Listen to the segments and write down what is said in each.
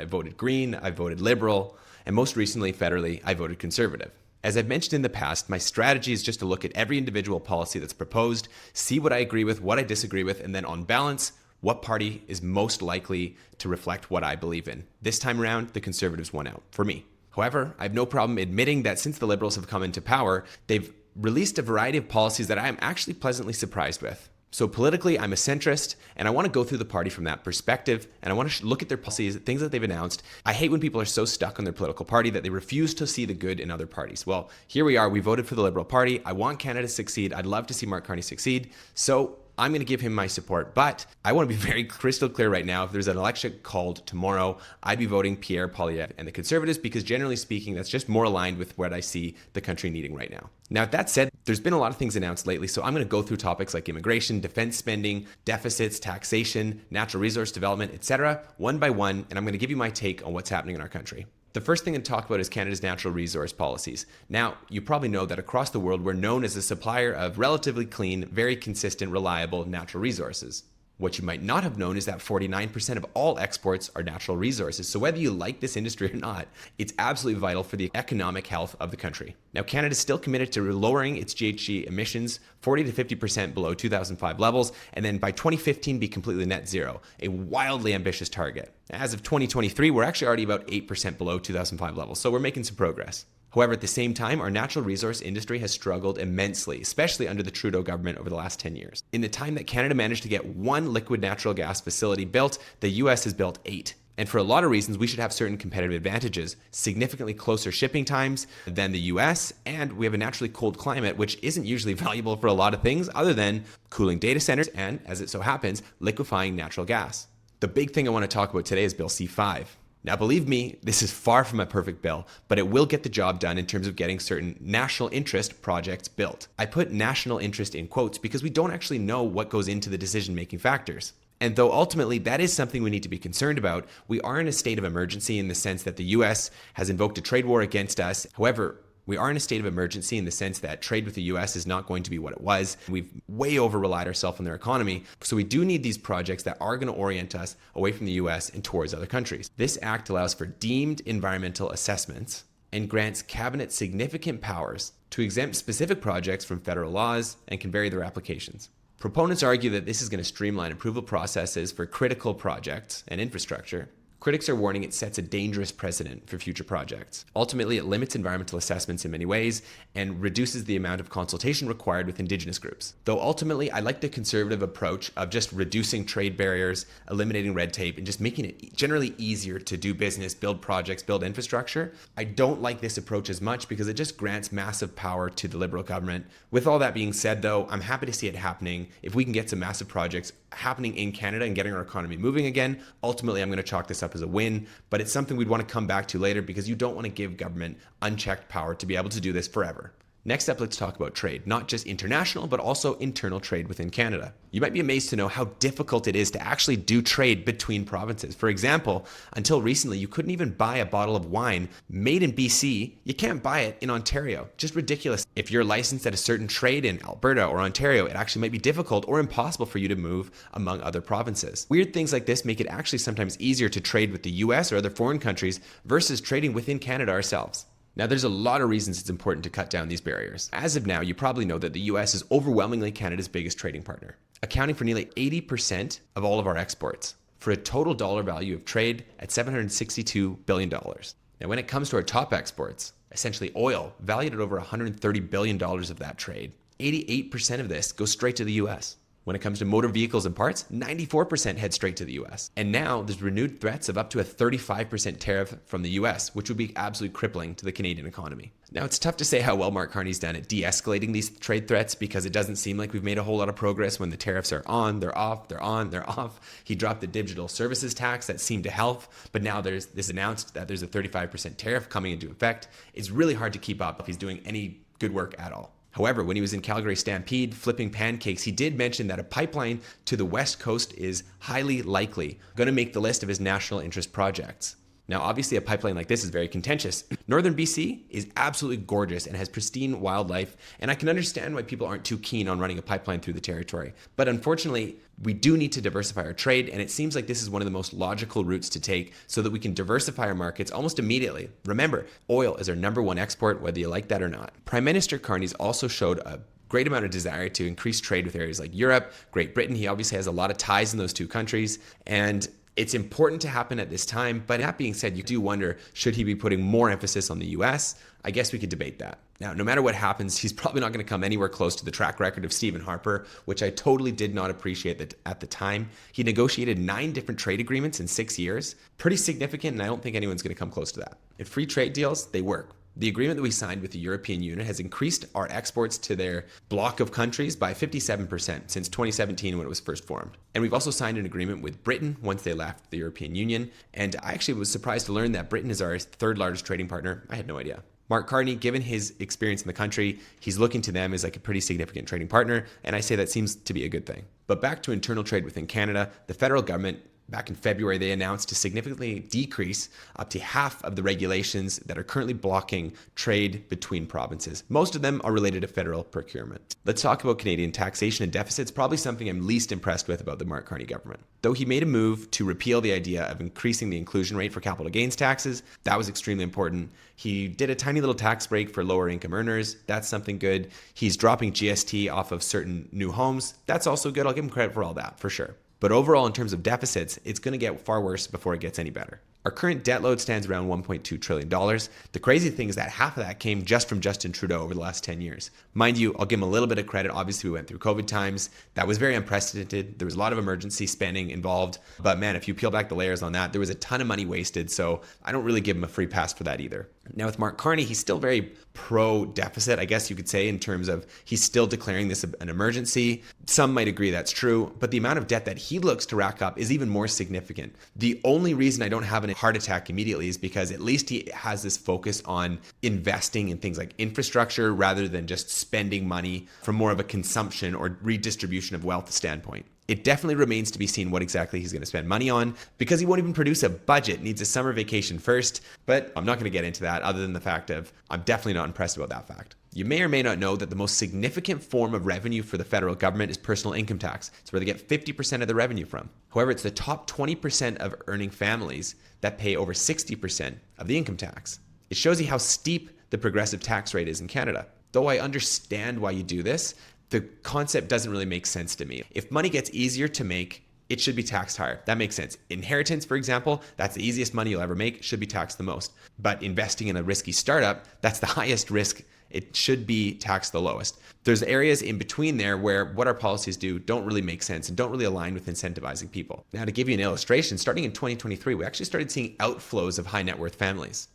I voted Green, I voted Liberal, and most recently, federally, I voted Conservative. As I've mentioned in the past, my strategy is just to look at every individual policy that's proposed, see what I agree with, what I disagree with, and then on balance, what party is most likely to reflect what I believe in. This time around, the Conservatives won out, for me. However, I have no problem admitting that since the Liberals have come into power, they've released a variety of policies that I am actually pleasantly surprised with. So politically, I'm a centrist, and I want to go through the party from that perspective, and I want to look at their policies, things that they've announced. I hate when people are so stuck on their political party that they refuse to see the good in other parties. Well, here we are. We voted for the Liberal Party. I want Canada to succeed. I'd love to see Mark Carney succeed. So I'm going to give him my support, but I want to be very crystal clear right now. If there's an election called tomorrow, I'd be voting Pierre Poilievre and the Conservatives because generally speaking, that's just more aligned with what I see the country needing right now. Now, that said, there's been a lot of things announced lately, so I'm going to go through topics like immigration, defense spending, deficits, taxation, natural resource development, etc., one by one, and I'm going to give you my take on what's happening in our country. The first thing to talk about is Canada's natural resource policies. Now, you probably know that across the world, we're known as a supplier of relatively clean, very consistent, reliable natural resources. What you might not have known is that 49% of all exports are natural resources. So whether you like this industry or not, it's absolutely vital for the economic health of the country. Now, Canada is still committed to lowering its GHG emissions 40 to 50% below 2005 levels, and then by 2015 be completely net zero, a wildly ambitious target. As of 2023, we're actually already about 8% below 2005 levels, so we're making some progress. However, at the same time, our natural resource industry has struggled immensely, especially under the Trudeau government over the last 10 years. In the time that Canada managed to get one liquid natural gas facility built, the US has built 8. And for a lot of reasons, we should have certain competitive advantages, significantly closer shipping times than the US, and we have a naturally cold climate, which isn't usually valuable for a lot of things other than cooling data centers and, as it so happens, liquefying natural gas. The big thing I want to talk about today is Bill C-5. Now, believe me, this is far from a perfect bill, but it will get the job done in terms of getting certain national interest projects built. I put national interest in quotes because we don't actually know what goes into the decision-making factors. And though ultimately that is something we need to be concerned about, we are in a state of emergency in the sense that the US has invoked a trade war against us. However, we are in a state of emergency in the sense that trade with the US is not going to be what it was. We've way over-relied ourselves on their economy. So we do need these projects that are going to orient us away from the US and towards other countries. This act allows for deemed environmental assessments and grants cabinet significant powers to exempt specific projects from federal laws and can vary their applications. Proponents argue that this is going to streamline approval processes for critical projects and infrastructure. Critics are warning it sets a dangerous precedent for future projects. Ultimately, it limits environmental assessments in many ways and reduces the amount of consultation required with Indigenous groups. Though ultimately, I like the conservative approach of just reducing trade barriers, eliminating red tape, and just making it generally easier to do business, build projects, build infrastructure. I don't like this approach as much because it just grants massive power to the Liberal government. With all that being said, though, I'm happy to see it happening. If we can get some massive projects happening in Canada and getting our economy moving again, ultimately, I'm going to chalk this up as a win, but it's something we'd want to come back to later because you don't want to give government unchecked power to be able to do this forever. Next up, let's talk about trade, not just international, but also internal trade within Canada. You might be amazed to know how difficult it is to actually do trade between provinces. For example, until recently, you couldn't even buy a bottle of wine made in BC. You can't buy it in Ontario. Just ridiculous. If you're licensed at a certain trade in Alberta or Ontario, it actually might be difficult or impossible for you to move among other provinces. Weird things like this make it actually sometimes easier to trade with the US or other foreign countries versus trading within Canada ourselves. Now, there's a lot of reasons it's important to cut down these barriers. As of now, you probably know that the US is overwhelmingly Canada's biggest trading partner, accounting for nearly 80% of all of our exports, for a total dollar value of trade at $762 billion. Now, when it comes to our top exports, essentially oil, valued at over $130 billion of that trade, 88% of this goes straight to the US. When it comes to motor vehicles and parts, 94% head straight to the US. And now there's renewed threats of up to a 35% tariff from the US, which would be absolutely crippling to the Canadian economy. Now, it's tough to say how well Mark Carney's done at de-escalating these trade threats because it doesn't seem like we've made a whole lot of progress when the tariffs are on, they're off, they're on, they're off. He dropped the digital services tax that seemed to help, but now there's this announced that there's a 35% tariff coming into effect. It's really hard to keep up if he's doing any good work at all. However, when he was in Calgary Stampede flipping pancakes, he did mention that a pipeline to the West Coast is highly likely going to make the list of his national interest projects. Now, obviously, a pipeline like this is very contentious. Northern BC is absolutely gorgeous and has pristine wildlife, and I can understand why people aren't too keen on running a pipeline through the territory. But unfortunately, we do need to diversify our trade, and it seems like this is one of the most logical routes to take so that we can diversify our markets almost immediately. Remember, oil is our number one export, whether you like that or not. Prime Minister Carney's also showed a great amount of desire to increase trade with areas like Europe, Great Britain. He obviously has a lot of ties in those two countries, and it's important to happen at this time. But that being said, you do wonder, should he be putting more emphasis on the US? I guess we could debate that. Now, no matter what happens, he's probably not going to come anywhere close to the track record of Stephen Harper, which I totally did not appreciate at the time. He negotiated 9 different trade agreements in 6 years. Pretty significant, and I don't think anyone's going to come close to that. And free trade deals, they work. The agreement that we signed with the European Union has increased our exports to their bloc of countries by 57% since 2017 when it was first formed. And we've also signed an agreement with Britain once they left the European Union. And I actually was surprised to learn that Britain is our 3rd largest trading partner. I had no idea. Mark Carney, given his experience in the country, he's looking to them as like a pretty significant trading partner. And I say that seems to be a good thing. But back to internal trade within Canada, the federal government back in February, they announced to significantly decrease up to half of the regulations that are currently blocking trade between provinces. Most of them are related to federal procurement. Let's talk about Canadian taxation and deficits, probably something I'm least impressed with about the Mark Carney government. Though he made a move to repeal the idea of increasing the inclusion rate for capital gains taxes, that was extremely important. He did a tiny little tax break for lower income earners. That's something good. He's dropping GST off of certain new homes. That's also good. I'll give him credit for all that, for sure. But overall, in terms of deficits, it's going to get far worse before it gets any better. Our current debt load stands around $1.2 trillion. The crazy thing is that half of that came just from Justin Trudeau over the last 10 years. Mind you, I'll give him a little bit of credit. Obviously, we went through COVID times. That was very unprecedented. There was a lot of emergency spending involved. But man, if you peel back the layers on that, there was a ton of money wasted. So I don't really give him a free pass for that either. Now with Mark Carney, he's still very pro-deficit, I guess you could say, in terms of he's still declaring this an emergency. Some might agree that's true, but the amount of debt that he looks to rack up is even more significant. The only reason I don't have a heart attack immediately is because at least he has this focus on investing in things like infrastructure rather than just spending money from more of a consumption or redistribution of wealth standpoint. It definitely remains to be seen what exactly he's going to spend money on because he won't even produce a budget, needs a summer vacation first. But I'm not going to get into that other than the fact of I'm definitely not impressed about that fact. You may or may not know that the most significant form of revenue for the federal government is personal income tax. It's where they get 50% of the revenue from. However, it's the top 20% of earning families that pay over 60% of the income tax. It shows you how steep the progressive tax rate is in Canada. Though I understand why you do this, the concept doesn't really make sense to me. If money gets easier to make, it should be taxed higher. That makes sense. Inheritance, for example, that's the easiest money you'll ever make, should be taxed the most. But investing in a risky startup, that's the highest risk. It should be taxed the lowest. There's areas in between there where what our policies do don't really make sense and don't really align with incentivizing people. Now, to give you an illustration, starting in 2023, we actually started seeing outflows of high net worth families.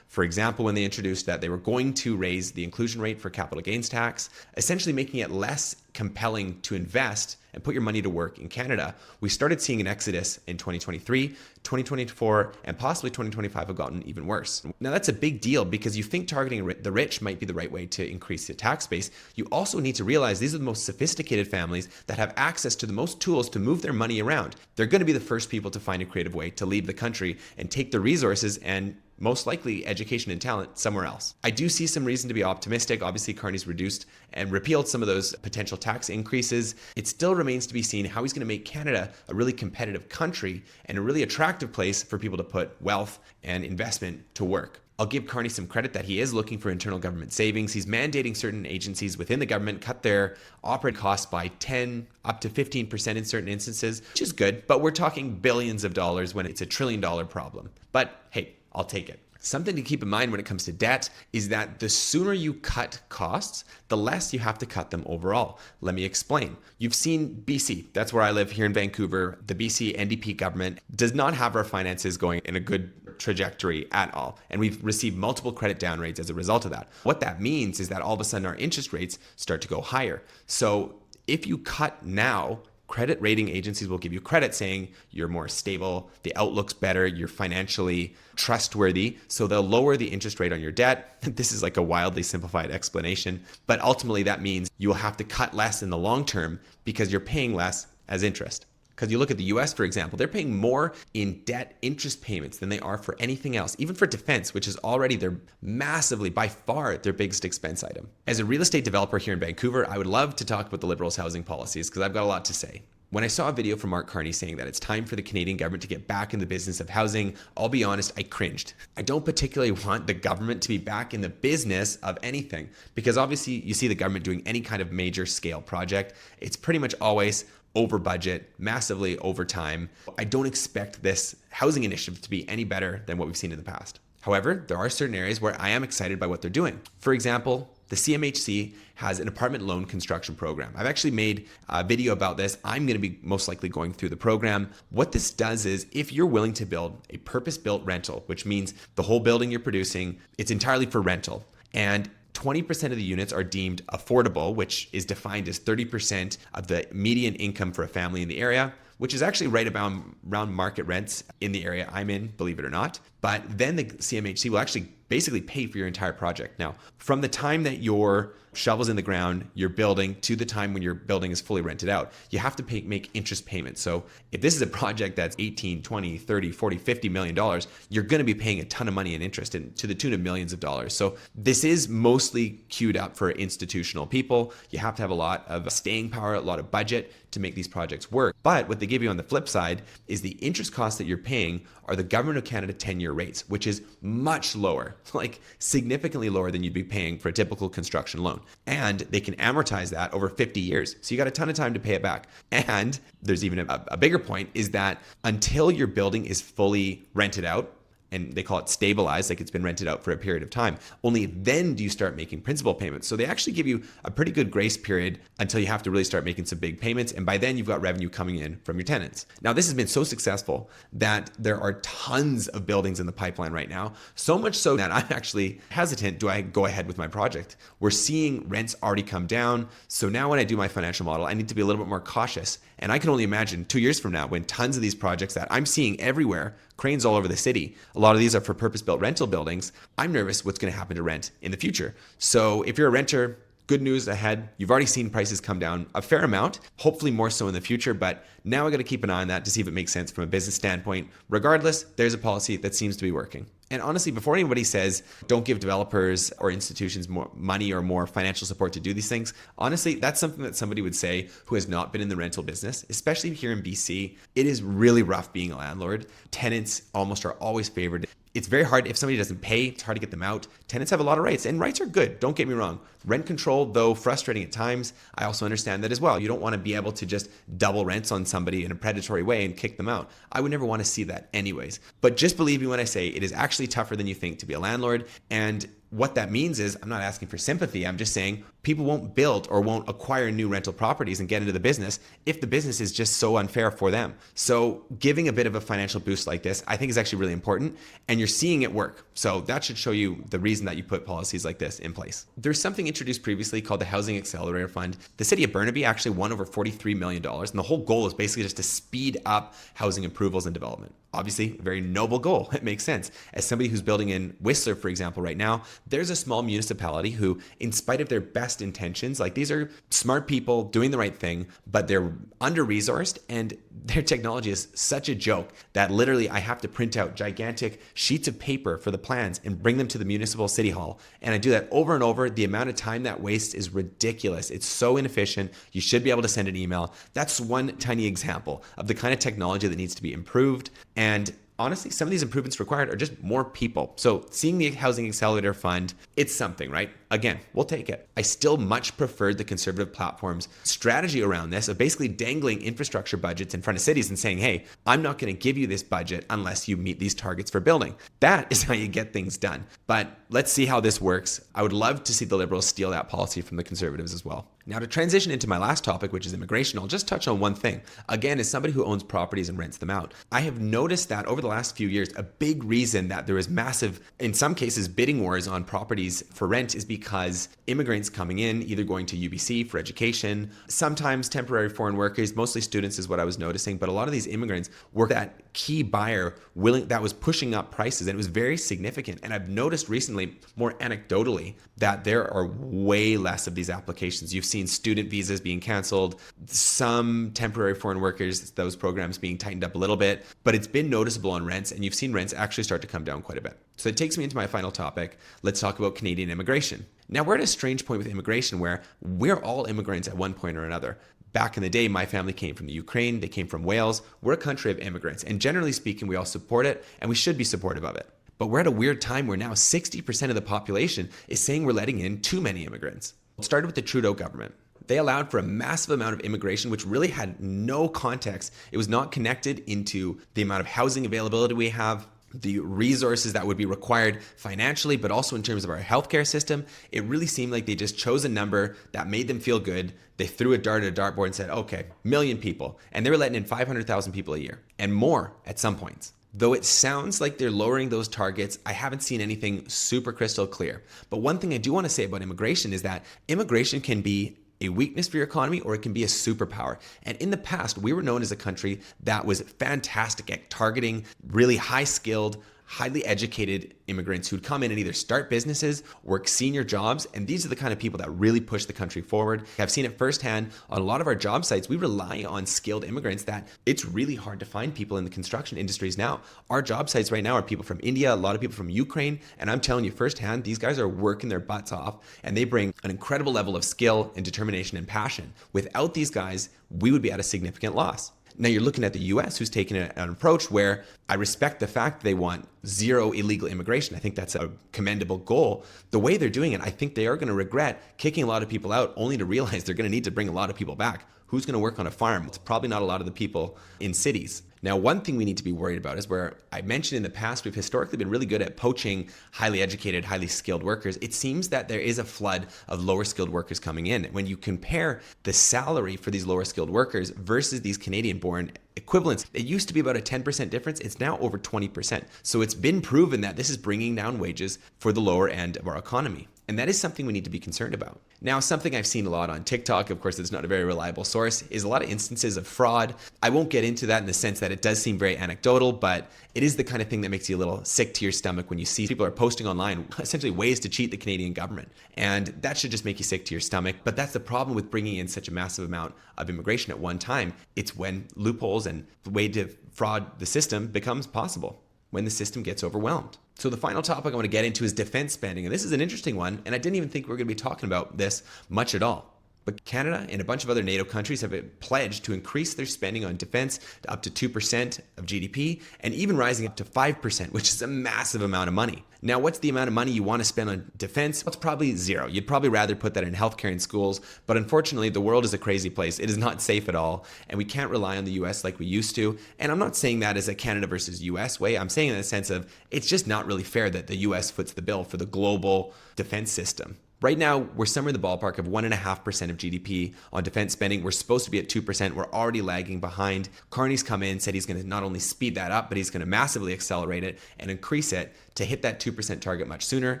For example, when they introduced that they were going to raise the inclusion rate for capital gains tax, essentially making it less compelling to invest and put your money to work in Canada, we started seeing an exodus in 2023, 2024, and possibly 2025 have gotten even worse. Now that's a big deal because you think targeting the rich might be the right way to increase the tax base. You also need to realize these are the most sophisticated families that have access to the most tools to move their money around. They're going to be the first people to find a creative way to leave the country and take their resources and most likely education and talent somewhere else. I do see some reason to be optimistic. Obviously, Carney's reduced and repealed some of those potential tax increases. It still remains to be seen how he's going to make Canada a really competitive country and a really attractive place for people to put wealth and investment to work. I'll give Carney some credit that he is looking for internal government savings. He's mandating certain agencies within the government cut their operating costs by 10 up to 15% in certain instances, which is good, but we're talking billions of dollars when it's $1 trillion problem. But hey, I'll take it. Something to keep in mind when it comes to debt is that the sooner you cut costs, the less you have to cut them overall. Let me explain. You've seen BC, that's where I live here in Vancouver. The BC NDP government does not have our finances going in a good trajectory at all. And we've received multiple credit downgrades as a result of that. What that means is that all of a sudden our interest rates start to go higher. So if you cut now, credit rating agencies will give you credit saying you're more stable, the outlook's better, you're financially trustworthy. So they'll lower the interest rate on your debt. This is like a wildly simplified explanation, but ultimately that means you will have to cut less in the long term because you're paying less as interest. Because you look at the US, for example, they're paying more in debt interest payments than they are for anything else, even for defense, which is already massively, by far, their biggest expense item. As a real estate developer here in Vancouver, I would love to talk about the Liberals' housing policies because I've got a lot to say. When I saw a video from Mark Carney saying that it's time for the Canadian government to get back in the business of housing, I'll be honest, I cringed. I don't particularly want the government to be back in the business of anything because obviously you see the government doing any kind of major scale project. It's pretty much always over budget, massively over time. I don't expect this housing initiative to be any better than what we've seen in the past. However, there are certain areas where I am excited by what they're doing. For example, the CMHC has an apartment loan construction program. I've actually made a video about this. I'm going to be most likely going through the program. What this does is if you're willing to build a purpose-built rental, which means the whole building you're producing, it's entirely for rental, and 20% of the units are deemed affordable, which is defined as 30% of the median income for a family in the area, which is actually right about around market rents in the area I'm in, believe it or not. But then the CMHC will actually basically pay for your entire project. Now, from the time that your shovel's in the ground, you're building, to the time when your building is fully rented out, you have to make interest payments. So if this is a project that's 18, 20, 30, 40, 50 million dollars, you're going to be paying a ton of money in interest to the tune of millions of dollars. So this is mostly queued up for institutional people. You have to have a lot of staying power, a lot of budget to make these projects work. But what they give you on the flip side is the interest costs that you're paying are the Government of Canada 10-year rates, which is much lower, like significantly lower than you'd be paying for a typical construction loan. And they can amortize that over 50 years. So you got a ton of time to pay it back. And there's even a bigger point is that until your building is fully rented out, and they call it stabilized, like it's been rented out for a period of time, only then do you start making principal payments. So they actually give you a pretty good grace period until you have to really start making some big payments. And by then you've got revenue coming in from your tenants. Now, this has been so successful that there are tons of buildings in the pipeline right now. So much so that I'm actually hesitant, do I go ahead with my project? We're seeing rents already come down. So now when I do my financial model, I need to be a little bit more cautious. And I can only imagine 2 years from now when tons of these projects that I'm seeing everywhere, cranes all over the city, a lot of these are for purpose-built rental buildings, I'm nervous what's going to happen to rent in the future. So if you're a renter, good news ahead. You've already seen prices come down a fair amount, hopefully more so in the future, but now I got to keep an eye on that to see if it makes sense from a business standpoint. Regardless, there's a policy that seems to be working. And honestly, before anybody says, don't give developers or institutions more money or more financial support to do these things, honestly, that's something that somebody would say who has not been in the rental business, especially here in BC. It is really rough being a landlord. Tenants almost are always favored. It's very hard. If somebody doesn't pay, it's hard to get them out. Tenants have a lot of rights, and rights are good. Don't get me wrong. Rent control, though frustrating at times, I also understand that as well. You don't want to be able to just double rents on somebody in a predatory way and kick them out. I would never want to see that anyways. But just believe me when I say it is actually tougher than you think to be a landlord. And what that means is, I'm not asking for sympathy. I'm just saying people won't build or won't acquire new rental properties and get into the business if the business is just so unfair for them. So giving a bit of a financial boost like this, I think is actually really important. And you're seeing it work. So that should show you the reason that you put policies like this in place. There's something introduced previously called the Housing Accelerator Fund. The city of Burnaby actually won over $43 million. And the whole goal is basically just to speed up housing approvals and development. Obviously, a very noble goal. It makes sense. As somebody who's building in Whistler, for example, right now, there's a small municipality who, in spite of their best intentions, like these are smart people doing the right thing, but they're under-resourced and their technology is such a joke that literally I have to print out gigantic sheets of paper for the plans and bring them to the municipal city hall. And I do that over and over. The amount of time that wastes is ridiculous. It's so inefficient. You should be able to send an email. That's one tiny example of the kind of technology that needs to be improved. And honestly, some of these improvements required are just more people. So seeing the Housing Accelerator Fund, it's something, right? Again, we'll take it. I still much preferred the Conservative platform's strategy around this of basically dangling infrastructure budgets in front of cities and saying, hey, I'm not going to give you this budget unless you meet these targets for building. That is how you get things done. But let's see how this works. I would love to see the Liberals steal that policy from the Conservatives as well. Now, to transition into my last topic, which is immigration, I'll just touch on one thing. Again, as somebody who owns properties and rents them out, I have noticed that over the last few years, a big reason that there is massive, in some cases, bidding wars on properties for rent is because immigrants coming in, either going to UBC for education, sometimes temporary foreign workers, mostly students is what I was noticing, but a lot of these immigrants work at key buyer that was pushing up prices, and it was very significant. And I've noticed recently, more anecdotally, that there are way less of these applications. You've seen student visas being canceled, some temporary foreign workers, those programs being tightened up a little bit, but it's been noticeable on rents, and you've seen rents actually start to come down quite a bit. So it takes me into my final topic. Let's talk about Canadian immigration. Now, we're at a strange point with immigration where we're all immigrants at one point or another. Back in the day, my family came from the Ukraine, they came from Wales. We're a country of immigrants, and generally speaking, we all support it, and we should be supportive of it. But we're at a weird time where now 60% of the population is saying we're letting in too many immigrants. It started with the Trudeau government. They allowed for a massive amount of immigration, which really had no context. It was not connected into the amount of housing availability we have, the resources that would be required financially, but also in terms of our healthcare system. It really seemed like they just chose a number that made them feel good. They threw a dart at a dartboard and said, okay, million people. And they were letting in 500,000 people a year and more at some points. Though it sounds like they're lowering those targets, I haven't seen anything super crystal clear. But one thing I do want to say about immigration is that immigration can be a weakness for your economy, or it can be a superpower. And in the past, we were known as a country that was fantastic at targeting really high-skilled, highly educated immigrants who'd come in and either start businesses, work senior jobs, and these are the kind of people that really push the country forward. I've seen it firsthand on a lot of our job sites. We rely on skilled immigrants that it's really hard to find people in the construction industries now. Our job sites right now are people from India, a lot of people from Ukraine, and I'm telling you firsthand, these guys are working their butts off, and they bring an incredible level of skill and determination and passion. Without these guys, we would be at a significant loss. Now you're looking at the US, who's taken an approach where I respect the fact they want zero illegal immigration. I think that's a commendable goal. The way they're doing it, I think they are going to regret kicking a lot of people out only to realize they're going to need to bring a lot of people back. Who's going to work on a farm? It's probably not a lot of the people in cities. Now, one thing we need to be worried about is where I mentioned in the past, we've historically been really good at poaching highly educated, highly skilled workers. It seems that there is a flood of lower skilled workers coming in. When you compare the salary for these lower skilled workers versus these Canadian born equivalents, it used to be about a 10% difference. It's now over 20%. So it's been proven that this is bringing down wages for the lower end of our economy. And that is something we need to be concerned about. Now, something I've seen a lot on TikTok, of course, it's not a very reliable source, is a lot of instances of fraud. I won't get into that in the sense that it does seem very anecdotal, but it is the kind of thing that makes you a little sick to your stomach when you see people are posting online essentially ways to cheat the Canadian government. And that should just make you sick to your stomach. But that's the problem with bringing in such a massive amount of immigration at one time. It's when loopholes and the way to fraud the system becomes possible, when the system gets overwhelmed. So the final topic I want to get into is defense spending. And this is an interesting one, and I didn't even think we were going to be talking about this much at all. But Canada and a bunch of other NATO countries have pledged to increase their spending on defense to up to 2% of GDP, and even rising up to 5%, which is a massive amount of money. Now, what's the amount of money you want to spend on defense? Well, it's probably zero. You'd probably rather put that in healthcare and schools. But unfortunately, the world is a crazy place. It is not safe at all. And we can't rely on the US like we used to. And I'm not saying that as a Canada versus US way. I'm saying in the sense of it's just not really fair that the US foots the bill for the global defense system. Right now, we're somewhere in the ballpark of 1.5% of GDP on defense spending. We're supposed to be at 2%. We're already lagging behind. Carney's come in, said he's going to not only speed that up, but he's going to massively accelerate it and increase it to hit that 2% target much sooner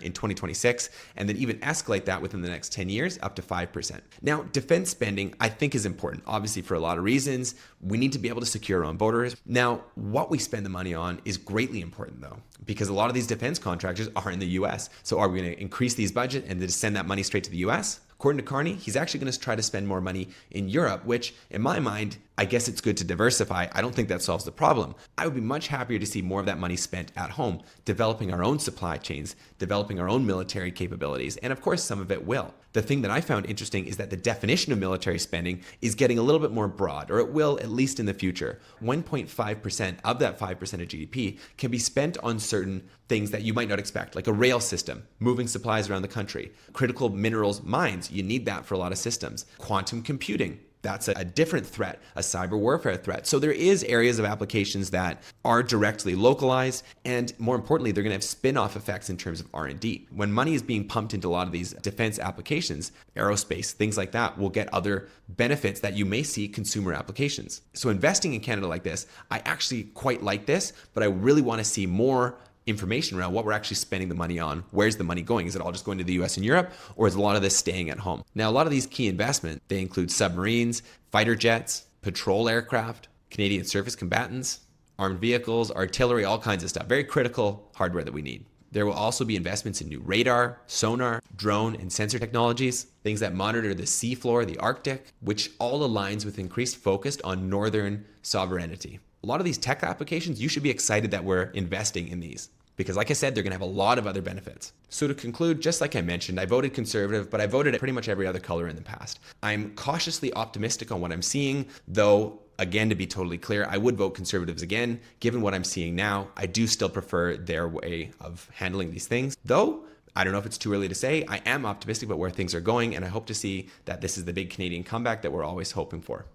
in 2026, and then even escalate that within the next 10 years up to 5%. Now, defense spending, I think, is important, obviously, for a lot of reasons. We need to be able to secure our own borders. Now, what we spend the money on is greatly important, though, because a lot of these defense contractors are in the US. So are we going to increase these budget and then send that money straight to the US? According to Carney, he's actually going to try to spend more money in Europe, which in my mind, I guess it's good to diversify. I don't think that solves the problem. I would be much happier to see more of that money spent at home, developing our own supply chains, developing our own military capabilities, and of course, some of it will. The thing that I found interesting is that the definition of military spending is getting a little bit more broad, or it will at least in the future. 1.5% of that 5% of GDP can be spent on certain things that you might not expect, like a rail system, moving supplies around the country, critical minerals mines, you need that for a lot of systems, quantum computing. That's a different threat, a cyber warfare threat. So there is areas of applications that are directly localized, and more importantly, they're going to have spin-off effects in terms of R&D. When money is being pumped into a lot of these defense applications, aerospace, things like that, will get other benefits that you may see consumer applications. So investing in Canada like this, I actually quite like this, but I really want to see more information around what we're actually spending the money on. Where's the money going? Is it all just going to the US and Europe, or is a lot of this staying at home? Now, a lot of these key investments, they include submarines, fighter jets, patrol aircraft, Canadian surface combatants, armed vehicles, artillery, all kinds of stuff. Very critical hardware that we need. There will also be investments in new radar, sonar, drone, and sensor technologies, things that monitor the seafloor, the Arctic, which all aligns with increased focus on northern sovereignty. A lot of these tech applications, you should be excited that we're investing in these, because like I said, they're going to have a lot of other benefits. So to conclude, just like I mentioned, I voted Conservative, but I voted at pretty much every other color in the past. I'm cautiously optimistic on what I'm seeing, though, again, to be totally clear, I would vote Conservatives again. Given what I'm seeing now, I do still prefer their way of handling these things. Though, I don't know if it's too early to say, I am optimistic about where things are going, and I hope to see that this is the big Canadian comeback that we're always hoping for.